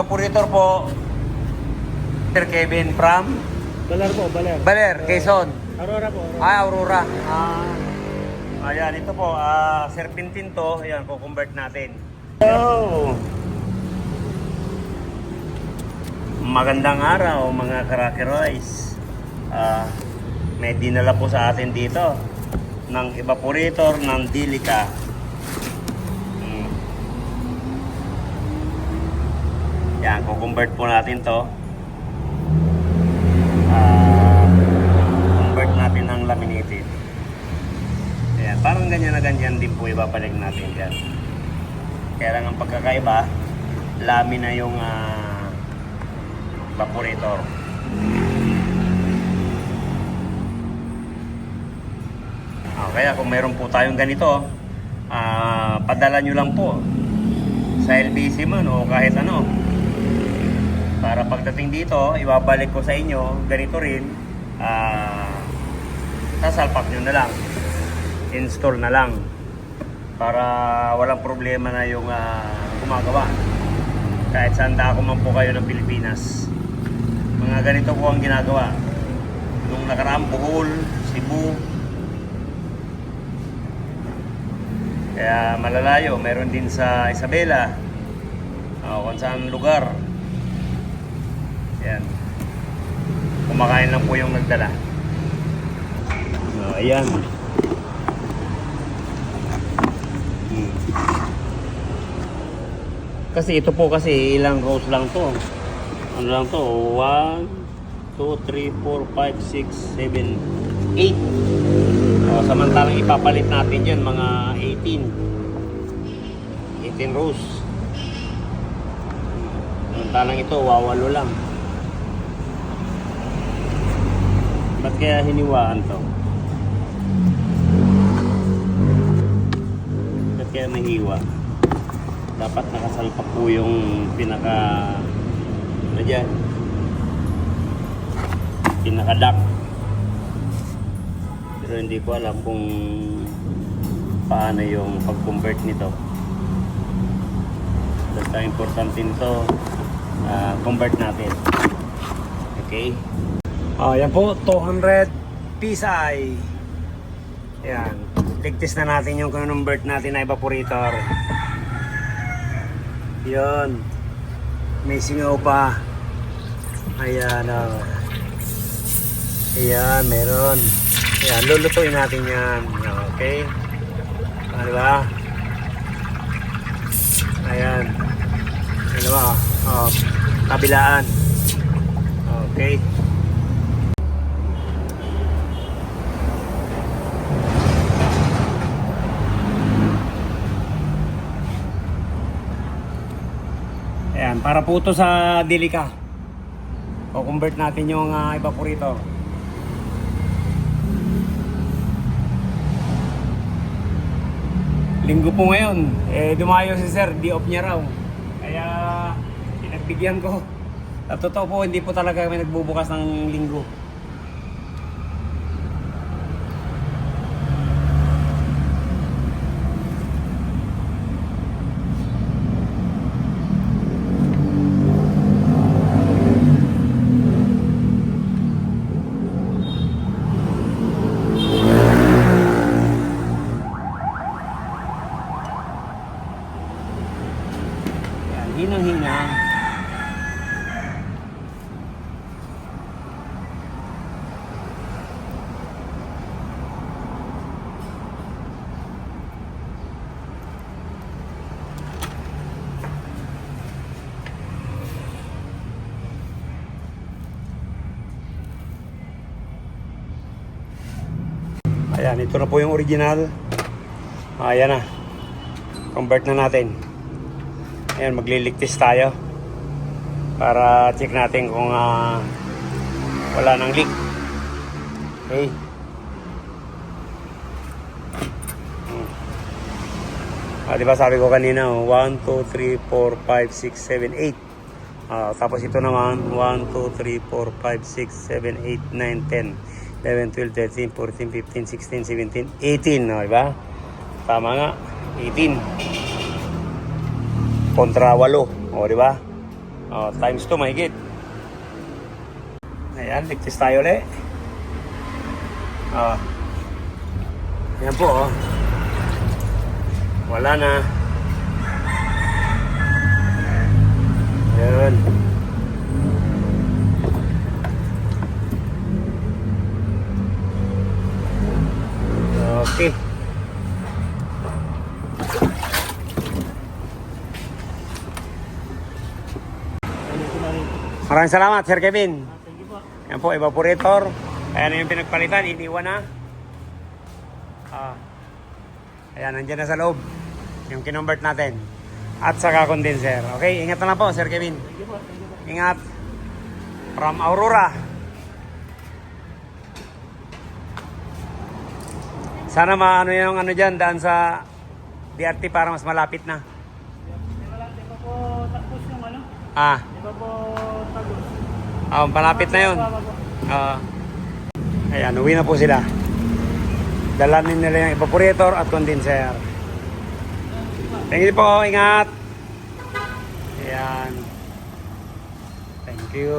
evaporator po, Sir Kevin from Baler po, Baler. Baler, Quezon. Aurora po, Aurora. Aurora. Ayan, ito po, serpentine to. Ayan, convert natin. Hello! Magandang araw mga Crackerize. May dinala po sa atin dito ng evaporator ng Delica. Yan, convert po natin to. Convert natin ng laminated. Ayan, parang ganyan na ganyan din po ipapalig natin dyan. Kaya lang ang pagkakaiba, lamin na yung evaporator. Kaya kung mayroon po tayong ganito, padala nyo lang po sa LBC man o kahit ano. Para pagdating dito, ibabalik ko sa inyo, ganito rin, sasalpak nyo na lang. Install na lang. Para walang problema na yung gumagawa. Kahit saan dako man po kayo ng Pilipinas. Mga ganito po ang ginagawa. Nung nakaraang Bohol, Cebu. Kaya malalayo, meron din sa Isabela. Kung saan lugar. Yan. Kumakain lang po yung nagdala. Ayan. Kasi ito po kasi ilang rows lang to. Ano lang to? 1, 2, 3, 4, 5, 6, 7, 8. Samantalang ipapalit natin dyan mga 18 rows. Samantalang ito wawalo lang. Ba't kaya hiniwaan to? Ba't kaya mahiwa? Dapat nakasalpak po yung pinaka dyan, pinaka-duct. Pero hindi ko alam kung paano yung pag-convert nito. Basta importante nito, convert natin. Okay. Yan po, 200 PSI. Yan. Ligtis na natin yung convert natin na evaporator. Yun. May singaw pa. Ayan, ayan, meron. Ayan, lulutuin natin yan. Okay. Ano ba? Ayan. Ano ba? Kabilaan. Okay. Ayan, para po ito sa Delica. O convert natin yung evaporator. Linggo po ngayon. Dumayo si sir, di off niya raw. Kaya pinagbigyan ko. At totoo po, hindi po talaga kami nagbubukas ng linggo. Hinang-hinang. Ayan, ito na po yung original. Ayan na. Convert na natin. Ayan, magliligtis tayo para check natin kung wala nang leak. Okay. Diba sabi ko kanina, 1, 2, 3, 4, 5, 6, 7, 8. Tapos ito naman, 1, 2, 3, 4, 5, 6, 7, 8, 9, 10, 11, 12, 13, 14, 15, 16, 17, 18. Diba? Tama nga, 18. Kontra 8. O, diba? Oh, times 2 mahigit. Ayan, ligtis tayo ulit. Oh. Ayan po, oh. Wala na. Ayan. Okay. Maraming salamat, Sir Kevin. Thank you po. Yan po, evaporator. Ayan na yung pinagpalitan, iniwan na. Ayan, nandiyan na sa loob. Yung kinonvert natin. At saka condenser. Okay, ingat na lang po, Sir Kevin. Thank you po. Thank you po. Ingat. From Aurora. Sana maano yung ano dyan, daan sa DRT para mas malapit na. Di ba po tapos yung ano? Di ba po tagos? Malapit na yun. Ayan, uwi na po sila. Dalanin nila yung evaporator at condenser. Thank you po, ingat. Ayan. Thank you.